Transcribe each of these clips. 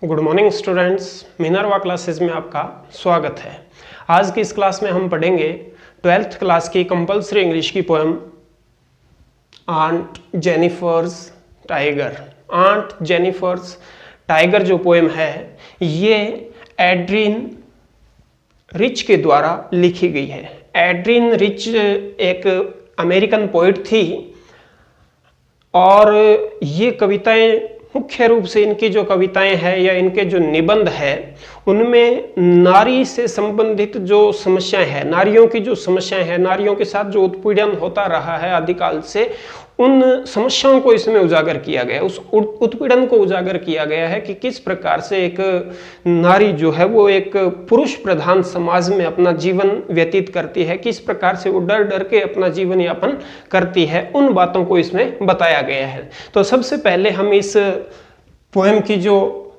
Good morning students, Minerva classes में आपका स्वागत है। आज की इस क्लास में हम पढ़ेंगे 12th क्लास की कंपलसरी इंग्लिश की poem Aunt Jennifer's Tiger. Aunt Jennifer's Tiger जो पोएम है ये एड्रीन रिच के द्वारा लिखी गई है। एड्रीन रिच एक अमेरिकन पोइट थी और ये कविताएं मुख्य रूप से इनकी जो कविताएं हैं या इनके जो निबंध है उनमें नारी से संबंधित जो समस्याएं हैं, नारियों की जो समस्याएं हैं, नारियों के साथ जो उत्पीड़न होता रहा है आदिकाल से, उन समस्याओं को इसमें उजागर किया गया है। उस उत्पीड़न को उजागर किया गया है कि किस प्रकार से एक नारी जो है वो एक पुरुष प्रधान समाज में अपना जीवन व्यतीत करती है, किस प्रकार से वो डर डर के अपना जीवन यापन करती है, उन बातों को इसमें बताया गया है। तो सबसे पहले हम इस पोएम की जो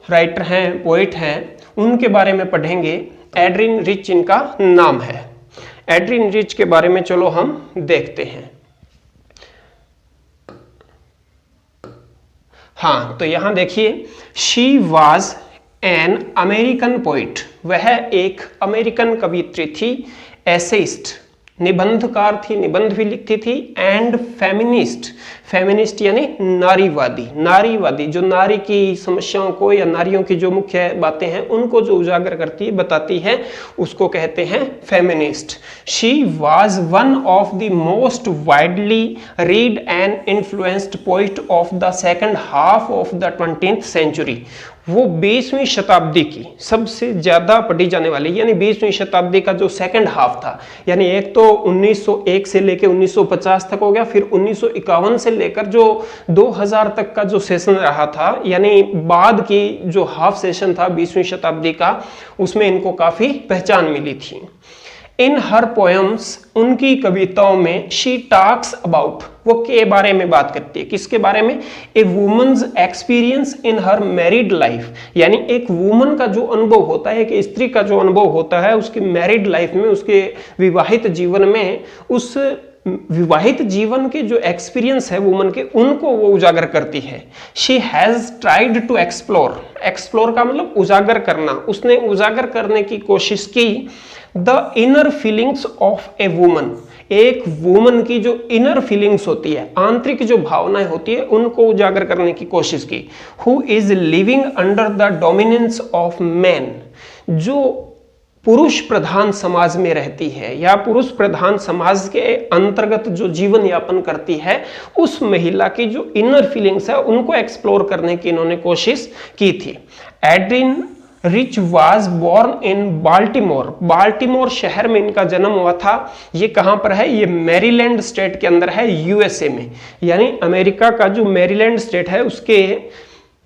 राइटर हैं, पोइट हैं, उनके बारे में पढ़ेंगे। एड्रीन रिच इनका नाम है। एड्रीन रिच के बारे में चलो हम देखते हैं। हाँ, तो यहां देखिए, she was an American poet. वह एक अमेरिकन कवियत्री थी, एसेइस्ट निबंधकार थी, निबंध भी लिखती थी, एंड फेमिनिस्ट। फेमिनिस्ट यानी नारीवादी। नारीवादी जो नारी की समस्याओं को या नारियों की जो मुख्य बातें हैं उनको जो उजागर करती है, बताती है, उसको कहते हैं feminist. She was one of the most widely read and influenced poet of the second half of the 20th century. वो 20वीं शताब्दी की सबसे ज्यादा पढ़ी जाने वाली, यानी 20वीं शताब्दी का जो सेकंड हाफ था, यानी एक तो 1901 से लेकर 1950 तक हो गया, फिर 1951 से लेकर जो 2000 तक का जो सेशन रहा था, यानी बाद की जो हाफ सेशन था 20वीं शताब्दी का, उसमें इनको काफी पहचान मिली थी। इन हर पोएम्स, उनकी कविताओं में, शी टॉक्स अबाउट, वो के बारे में बात करती है, किसके बारे में? A woman's experience in her married life, यानी एक वुमन का जो अनुभव होता है, एक स्त्री का जो अनुभव होता है उसकी मैरिड लाइफ में, उसके विवाहित जीवन में, उस विवाहित जीवन के जो एक्सपीरियंस है वुमन के, उनको वो उजागर करती है। She has tried to explore, explore का मतलब उजागर करना, उसने उजागर करने की कोशिश की the inner feelings of a woman, एक वुमन की जो इनर फीलिंग्स होती है, आंतरिक जो भावनाएं होती है, उनको उजागर करने की कोशिश की। Who is living under the dominance of man, जो पुरुष प्रधान समाज में रहती है या पुरुष प्रधान समाज के अंतर्गत जो जीवन यापन करती है, उस महिला की जो इनर फीलिंग्स है उनको एक्सप्लोर करने की इन्होंने कोशिश की थी। Adrienne Rich was born in Baltimore, Baltimore शहर में इनका जन्म हुआ था। ये कहां पर है? ये मैरीलैंड स्टेट के अंदर है, यूएसए में, यानी अमेरिका का जो मैरीलैंड स्टेट है उसके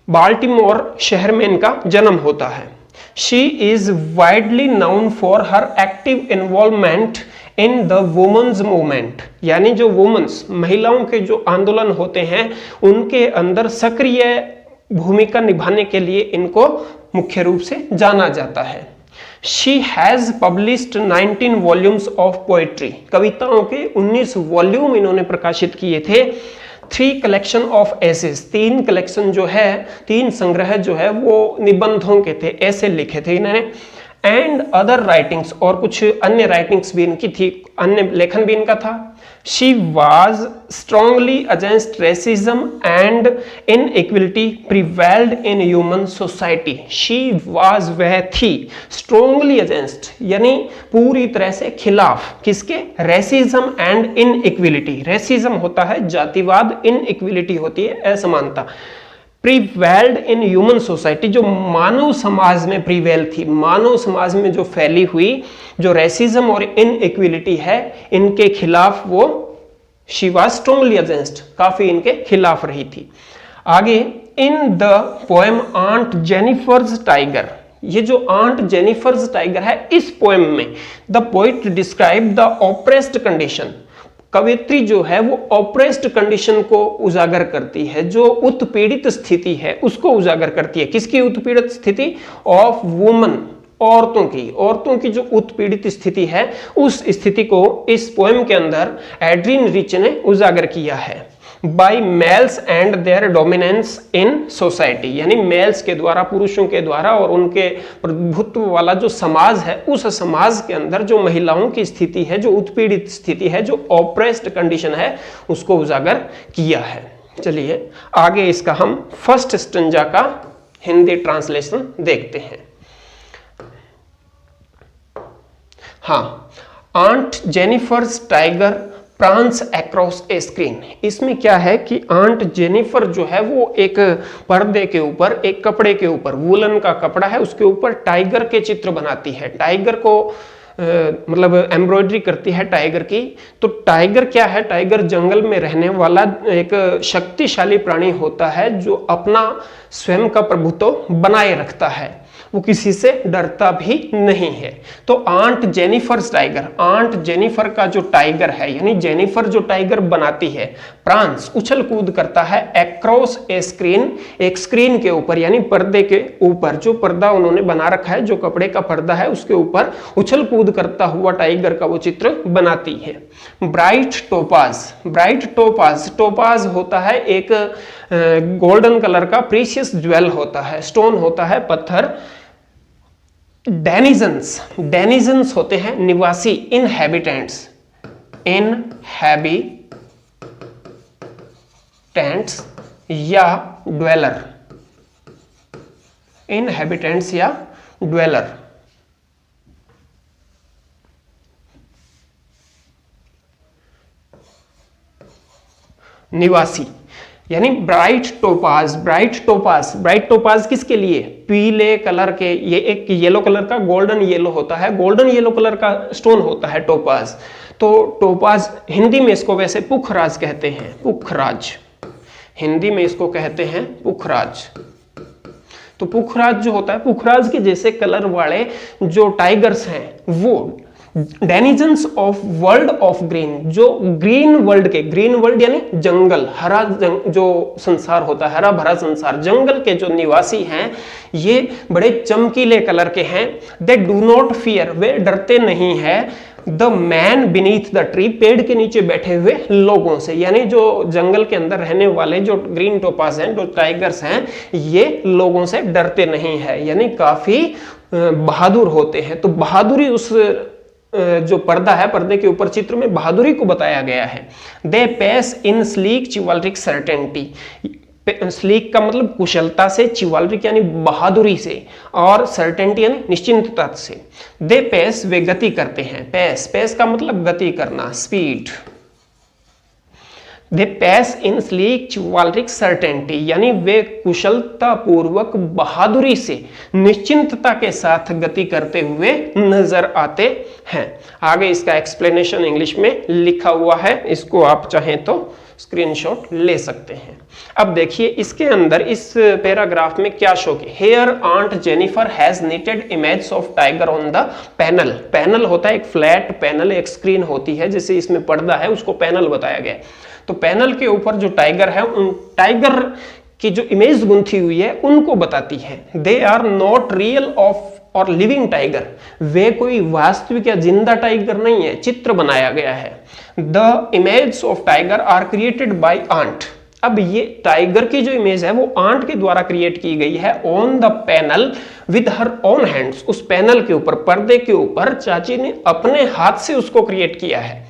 बाल्टीमोर शहर में इनका जन्म होता है। She is widely known for her active involvement in the women's movement, यानी जो वुमेन्स, महिलाओं के जो आंदोलन होते हैं उनके अंदर सक्रिय भूमिका निभाने के लिए इनको मुख्य रूप से जाना जाता है। She has published 19 volumes of poetry, कविताओं के 19 वॉल्यूम इन्होंने प्रकाशित किए थे। 3 कलेक्शन ऑफ एसेस, 3 कलेक्शन जो है, 3 संग्रह जो है वो निबंधों के थे, ऐसे लिखे थे इन्होंने। एंड अदर राइटिंग्स, और कुछ अन्य राइटिंग्स भी इनकी थी, अन्य लेखन भी इनका था। She was strongly against racism and inequality prevailed in human society. She was, वह थी, स्ट्रांगली अगेंस्ट यानी पूरी तरह से खिलाफ, किसके? Racism and inequality. रेसिज्म होता है जातिवाद, इनइक्वलिटी होती है असमानता। प्रिवेल्ड इन ह्यूमन सोसाइटी, जो मानव समाज में प्रिवेल थी, मानव समाज में जो फैली हुई जो रेसिज्म और इनइक्वलिटी है, इनके खिलाफ वो शी वाज स्ट्रांगली अगेंस्ट, काफी इनके खिलाफ रही थी। आगे, in the poem Aunt Jennifer's Tiger, ये जो आंट जेनिफर्स टाइगर है, इस पोएम में the poet describe the oppressed condition, कवियत्री जो है वो ऑप्रेस्ड कंडीशन को उजागर करती है, जो उत्पीड़ित स्थिति है उसको उजागर करती है। किसकी उत्पीड़ित स्थिति? ऑफ वुमन, औरतों की जो उत्पीड़ित स्थिति है, उस स्थिति को इस पोएम के अंदर एड्रीन रिच ने उजागर किया है। By males and their dominance in society, यानी मेल्स के द्वारा, पुरुषों के द्वारा और उनके प्रभुत्व वाला जो समाज है, उस समाज के अंदर जो महिलाओं की स्थिति है, जो उत्पीड़ित स्थिति है, जो ऑप्रेस्ड कंडीशन है, उसको उजागर किया है। चलिए आगे इसका हम फर्स्ट स्टंजा का हिंदी ट्रांसलेशन देखते हैं। हाँ, Aunt Jennifer's Tiger prance across a screen. इसमें क्या है कि आंट जेनिफर जो है वो एक पर्दे के ऊपर, एक कपड़े के ऊपर, वूलन का कपड़ा है, उसके ऊपर टाइगर के चित्र बनाती है, टाइगर को मतलब एम्ब्रॉयडरी करती है टाइगर की। तो टाइगर क्या है? टाइगर जंगल में रहने वाला एक शक्तिशाली प्राणी होता है जो अपना स्वयं का प्रभुत्व बनाए रखता है, वो किसी से डरता भी नहीं है। तो Aunt Jennifer's Tiger, Aunt Jennifer का जो टाइगर है, यानी जेनिफर जो टाइगर बनाती है, प्रांस उछल कूद करता है, एक्रॉस ए स्क्रीन, एक स्क्रीन के ऊपर यानी पर्दे के ऊपर, जो पर्दा उन्होंने बना रखा है, जो कपड़े का पर्दा है उसके ऊपर उछल कूद करता हुआ टाइगर का वो चित्र बनाती है। Bright topaz, bright topaz, topaz होता है एक गोल्डन कलर का प्रीशियस ज्वेल होता है, स्टोन होता है, पत्थर। डेनिजन्स, डेनिजन्स होते हैं निवासी, इनहैबिटेंट्स, इनहैबिटेंट्स या ड्वेलर, इनहैबिटेंट्स या ड्वेलर। निवासी यानी bright topaz, bright topaz, bright topaz किसके लिए? पीले कलर के, ये एक येलो कलर का गोल्डन येलो होता है, गोल्डन येलो कलर का स्टोन होता है टोपाज। तो टोपाज हिंदी में इसको वैसे पुखराज कहते हैं, पुखराज, हिंदी में इसको कहते हैं पुखराज। तो पुखराज जो होता है, पुखराज के जैसे कलर वाले जो टाइगर्स हैं वो denizens of world of green, जो ग्रीन वर्ल्ड के, ग्रीन वर्ल्ड यानी जंगल, हरा जो संसार होता है, हरा भरा संसार, जंगल के जो निवासी हैं ये बड़े चमकीले कलर के हैं। दे डू नॉट फियर, वे डरते नहीं है the man beneath the tree, पेड़ के नीचे बैठे हुए लोगों से, यानी जो जंगल के अंदर रहने वाले जो ग्रीन टोपाज हैं, जो टाइगर्स हैं, ये लोगों से डरते नहीं है, यानी काफी बहादुर होते हैं। तो बहादुरी उस जो पर्दा है, पर्दे के ऊपर चित्र में बहादुरी को बताया गया है। They pace in sleek chivalric certainty, sleek का मतलब कुशलता से, चिवाल्ट्रिक यानी बहादुरी से, और सर्टेनिटी यानी निश्चिंतता से। दे पेस, वे गति करते हैं, पेस, पेस का मतलब गति करना, speed. They pace in sleek chivalric certainty, यानी वे कुशलता पूर्वक बहादुरी से, निश्चिंतता के साथ गति करते हुए नजर आते हैं। आगे इसका एक्सप्लेनेशन इंग्लिश में लिखा हुआ है, इसको आप चाहें तो स्क्रीनशॉट ले सकते हैं। अब देखिए इसके अंदर इस पैराग्राफ में क्या शो किया। Here Aunt Jennifer has knitted image of tiger on the panel, panel होता है एक फ्लैट पैनल, एक स्क्रीन होती है, जैसे इसमें पर्दा है उसको पैनल बताया गया। तो पैनल के ऊपर जो टाइगर है, उन टाइगर की जो इमेज गुंथी हुई है उनको बताती है। They are not real of or living tiger, वे कोई वास्तविक या जिंदा टाइगर नहीं है, चित्र बनाया गया है। The image of tiger are created by aunt, अब ये टाइगर की जो इमेज है वो आंट के द्वारा क्रिएट की गई है। On the panel with her own hands, उस पैनल के ऊपर, पर्दे के ऊपर चाची ने अपने हाथ से उसको क्रिएट किया है।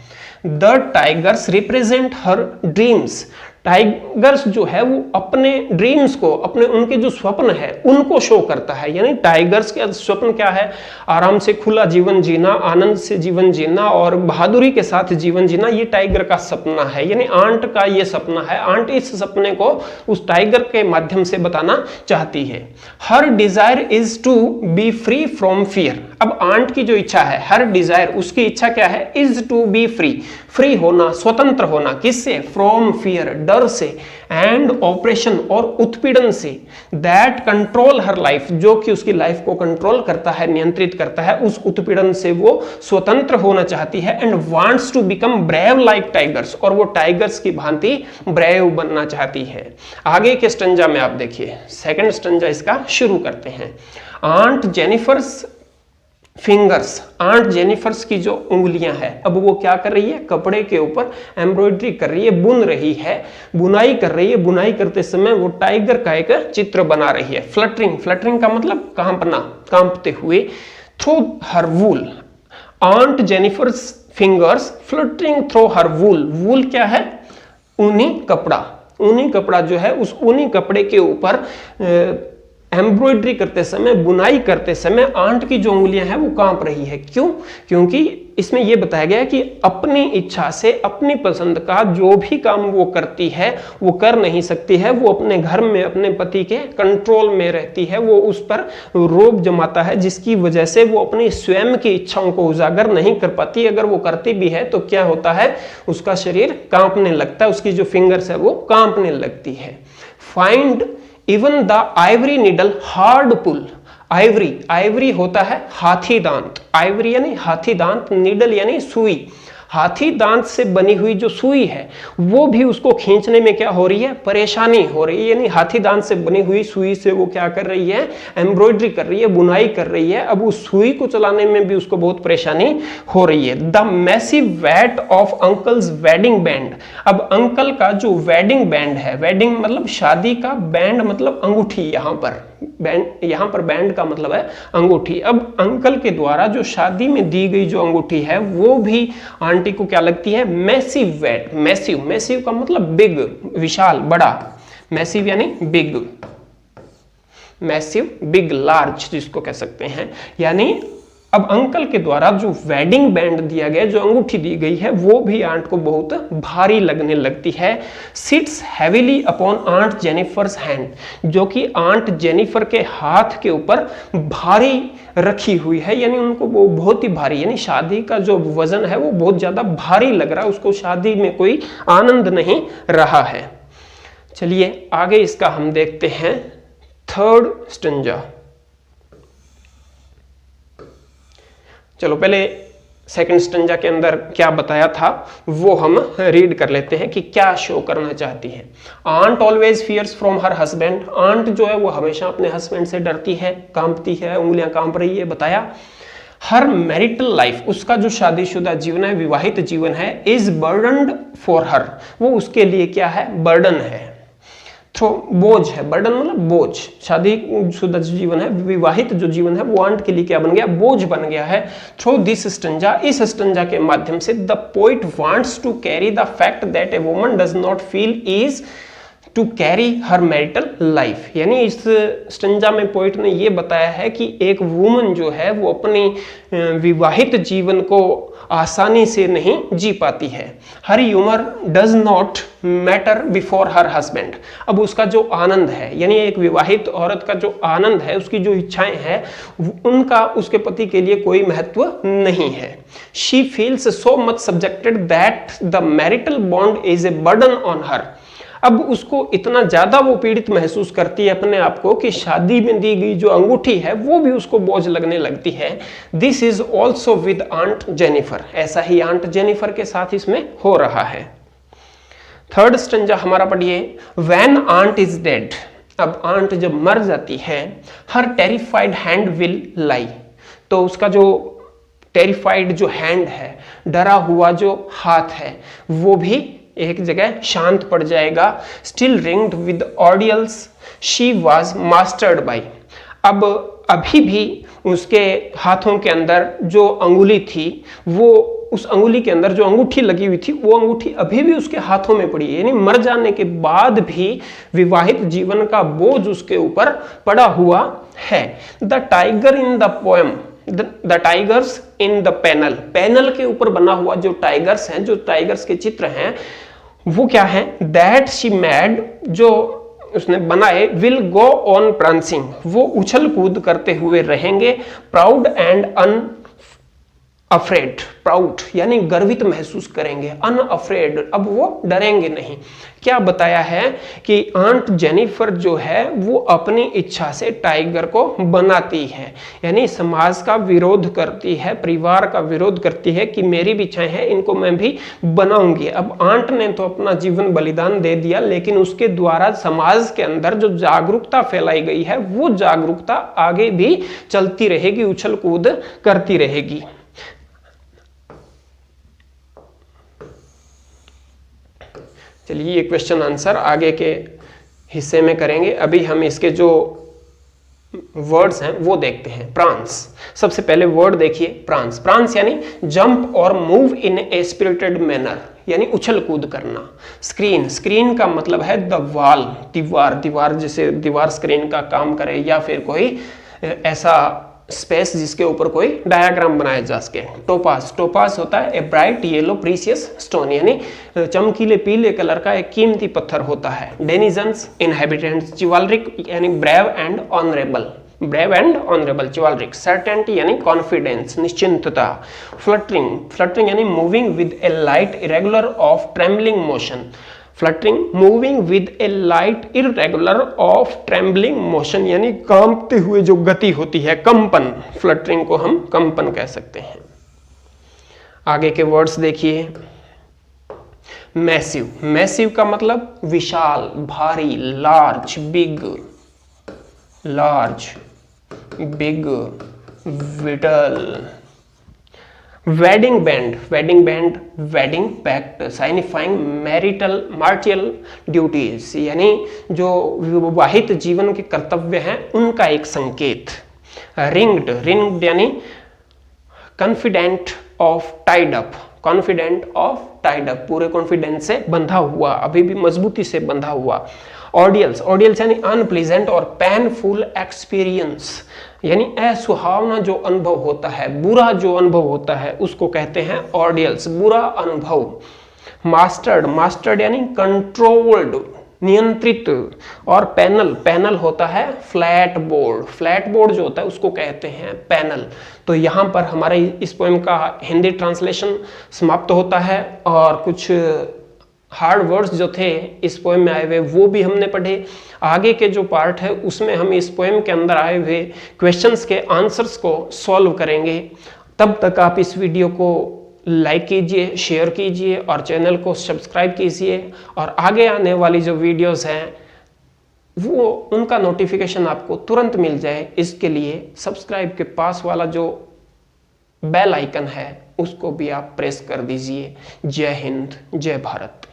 The tigers represent her dreams, tigers जो है वो अपने ड्रीम्स को, अपने उनके जो स्वप्न है उनको शो करता है। यानी टाइगर्स के स्वप्न क्या है? आराम से खुला जीवन जीना, आनंद से जीवन जीना और बहादुरी के साथ जीवन जीना, ये टाइगर का सपना है, यानी आंट का ये सपना है। आंट इस सपने को उस टाइगर के माध्यम से बताना चाहती है। Her desire is to be free from fear, अब आंट की जो इच्छा है, हर डिजायर, उसकी इच्छा क्या है? Is to be free, free होना, स्वतंत्र होना, किससे? फ्रॉम फियर, डर से, एंड ऑपरेशन और उत्पीड़न से, दैट कंट्रोल हर लाइफ, जो कि उसकी लाइफ को कंट्रोल करता है, नियंत्रित करता है, उस उत्पीड़न से वो स्वतंत्र होना चाहती है। And wants to become brave like tigers, और वो टाइगर्स की भांति ब्रेव बनना चाहती है। आगे के स्टंजा में आप देखिए, सेकंड स्टंजा इसका शुरू करते हैं। Aunt Jennifer's fingers, Aunt Jennifer's की जो उंगलियां हैं, अब वो क्या कर रही है, कपड़े के ऊपर एम्ब्रॉयडरी कर रही है, बुन रही है, बुनाई कर रही है। बुनाई करते समय वो टाइगर का एक चित्र बना रही है। फ्लटरिंग, फ्लटरिंग का मतलब कांपना, कांपते हुए। Through her wool, aunt Jennifer's fingers fluttering through her wool. Wool क्या है, ऊनी कपड़ा। ऊनी कपड़ा जो है, उस ऊनी कपड़े के ऊपर एम्ब्रॉयडरी करते समय, बुनाई करते समय आंट की जो उंगलियां हैं वो कांप रही है। क्यों? क्योंकि इसमें यह बताया गया है कि अपनी इच्छा से, अपनी पसंद का जो भी काम वो करती है वो कर नहीं सकती है। वो अपने घर में अपने पति के कंट्रोल में रहती है, वो उस पर रोब जमाता है, जिसकी वजह से वो अपनी स्वयं की इच्छाओं को उजागर नहीं कर पाती। अगर वो करती भी है तो क्या होता है, उसका शरीर कांपने लगता है, उसकी जो फिंगर्स है वो कांपने लगती है। Find even the ivory needle hard pull. Ivory, ivory होता है हाथी दांत, आइवरी यानी हाथी दांत, निडल यानी सुई। हाथी दांत से बनी हुई जो सुई है वो भी उसको खींचने में क्या हो रही है, परेशानी हो रही है। यानी हाथी दांत से बनी हुई सुई से वो क्या कर रही है, एम्ब्रॉयडरी कर रही है, बुनाई कर रही है। अब उस सुई को चलाने में भी उसको बहुत परेशानी हो रही है। The massive weight of uncle's wedding band. अब अंकल का जो वेडिंग बैंड है, वेडिंग मतलब शादी का, बैंड मतलब अंगूठी, यहां पर बैंड, यहां पर बैंड का मतलब है अंगूठी। अब अंकल के द्वारा जो शादी में दी गई जो अंगूठी है वो भी आंटी को क्या लगती है, मैसिव वेट। मैसिव, मैसिव का मतलब बिग, विशाल, बड़ा। मैसिव यानी बिग, मैसिव, बिग, लार्ज जिसको कह सकते हैं। यानी अब अंकल के द्वारा जो वेडिंग बैंड दिया गया, जो अंगूठी दी गई है, वो भी आंट को बहुत भारी लगने लगती है। Sits heavily upon Aunt Jennifer's hand, जो कि आंट जेनिफर के हाथ के ऊपर भारी रखी हुई है। यानी उनको वो बहुत ही भारी, यानी शादी का जो वजन है वो बहुत ज्यादा भारी लग रहा है, उसको शादी में कोई आनंद नहीं रहा है। चलिए आगे इसका हम देखते हैं थर्ड स्टंजा। चलो पहले सेकंड स्टंजा के अंदर क्या बताया था वो हम रीड कर लेते हैं कि क्या शो करना चाहती है। Aunt always fears from her husband. Aunt जो है वो हमेशा अपने हस्बैंड से डरती है, कांपती है, उंगलियां कांप रही है, बताया। हर मैरिटल लाइफ, उसका जो शादीशुदा जीवन है, विवाहित जीवन है, इज बर्डन्ड फॉर हर, वो उसके लिए क्या है, बर्डन है, बोझ है। बर्डन मतलब बोझ। शादीशुदा जीवन है, विवाहित जो जीवन है वो आंट के लिए क्या बन गया, बोझ बन गया है। थ्रू दिस स्टंजा, इस स्टंजा के माध्यम से the poet wants to carry the fact that a woman does not feel is to carry her marital life. यानी इस स्टंजा में पोइट ने ये बताया है कि एक वुमन जो है वो अपनी विवाहित जीवन को आसानी से नहीं जी पाती है। Her humour does not matter before her husband. अब उसका जो आनंद है, यानी एक विवाहित औरत का जो आनंद है, उसकी जो इच्छाएं हैं, उनका उसके पति के लिए कोई महत्व नहीं है। She feels so much subjected that the marital bond is a burden on her. अब उसको इतना ज्यादा वो पीड़ित महसूस करती है अपने आप को कि शादी में दी गई जो अंगूठी है वो भी उसको बोझ लगने लगती है। This is also with Aunt Jennifer. ऐसा ही आंट जेनिफर के साथ इसमें हो रहा है। थर्ड स्टंजा हमारा पढ़िए। When aunt is dead. अब आंट जब मर जाती है, her terrified hand will lie, तो उसका जो टेरिफाइड जो हैंड है, डरा हुआ जो हाथ है, वो भी एक जगह शांत पड़ जाएगा। Still ringed with ordeals she was mastered by. अब अभी भी उसके हाथों के अंदर जो अंगुली थी, वो उस अंगुली के अंदर जो अंगूठी लगी हुई थी, वो अंगूठी अभी भी उसके हाथों में पड़ी है। यानी मर जाने के बाद भी विवाहित जीवन का बोझ उसके ऊपर पड़ा हुआ है। The tiger in the poem, the tigers in the panel. Panel के ऊपर बना हुआ जो टाइगर्स हैं, जो टाइगर्स के चित्र हैं, वो क्या है, दैट शी मैड, जो उसने बनाए, विल गो ऑन प्रांसिंग, वो उछल कूद करते हुए रहेंगे। प्राउड एंड अफ्रेड, प्राउड यानी गर्वित महसूस करेंगे, अनअफ्रेड अब वो डरेंगे नहीं। क्या बताया है कि आंट जेनिफर जो है वो अपनी इच्छा से टाइगर को बनाती है, यानी समाज का विरोध करती है, परिवार का विरोध करती है कि मेरी भी इच्छाएं हैं, इनको मैं भी बनाऊंगी। अब आंट ने तो अपना जीवन बलिदान दे दिया, लेकिन उसके द्वारा समाज के अंदर जो जागरूकता फैलाई गई है वो जागरूकता आगे भी चलती रहेगी, उछल कूद करती रहेगी। चलिए ये क्वेश्चन आंसर आगे के हिस्से में करेंगे। अभी हम इसके जो वर्ड्स हैं वो देखते हैं। प्रांस, सबसे पहले वर्ड देखिए प्रांस। प्रांस यानी जंप और move in A spirited manner, यानी उछल कूद करना। स्क्रीन, स्क्रीन का मतलब है द वॉल, दीवार, दीवार जैसे दीवार स्क्रीन का काम करे, या फिर कोई ऐसा स्पेस जिसके ऊपर कोई डायग्राम बनाया जा सके। टोपास, टोपास होता है a bright yellow precious stone, यानी चमकीले पीले कलर का एक कीमती पत्थर होता है। Denizens, inhabitants. चिवालरिक यानी brave and honourable, brave and honourable chivalric. Certainty यानी कॉन्फिडेंस, निश्चिंतता। फ्लटरिंग, फ्लटरिंग यानी moving with a light irregular of trembling motion. Fluttering, moving with a light irregular of trembling motion, यानी कांपते हुए जो गति होती है, कंपन। फ्लटरिंग को हम कंपन कह सकते हैं। आगे के वर्ड्स देखिए। मैसिव, मैसिव का मतलब विशाल, भारी, large, big, large, big, vital. Wedding band, wedding band, wedding pact, signifying marital martial duties, यानी जो विवाहित जीवन के कर्तव्य हैं उनका एक संकेत। रिंग्ड, रिंग्ड यानी confident of tied up, confident of tied up, पूरे कॉन्फिडेंस से बंधा हुआ, अभी भी मजबूती से बंधा हुआ। ऑडियल्स, ऑडियल्स यानी अनप्लीजेंट और पेनफुल एक्सपीरियंस, यानी असुहावना जो अनुभव होता है, बुरा जो अनुभव होता है उसको कहते हैं ऑडियल्स, बुरा अनुभव। मास्टर्ड, मास्टर्ड यानी कंट्रोल्ड, नियंत्रित। और पैनल, पैनल होता है फ्लैट बोर्ड, फ्लैट बोर्ड जो होता है उसको कहते हैं पैनल। तो यहाँ पर हमारे इस पोएम का हिंदी ट्रांसलेशन समाप्त होता है, और कुछ हार्ड वर्ड्स जो थे इस पोएम में आए हुए वो भी हमने पढ़े। आगे के जो पार्ट है उसमें हम इस पोएम के अंदर आए हुए क्वेश्चंस के आंसर्स को सॉल्व करेंगे। तब तक आप इस वीडियो को लाइक कीजिए, शेयर कीजिए और चैनल को सब्सक्राइब कीजिए, और आगे आने वाली जो वीडियोस हैं वो उनका नोटिफिकेशन आपको तुरंत मिल जाए, इसके लिए सब्सक्राइब के पास वाला जो बेल आइकन है उसको भी आप प्रेस कर दीजिए। जय हिंद, जय भारत।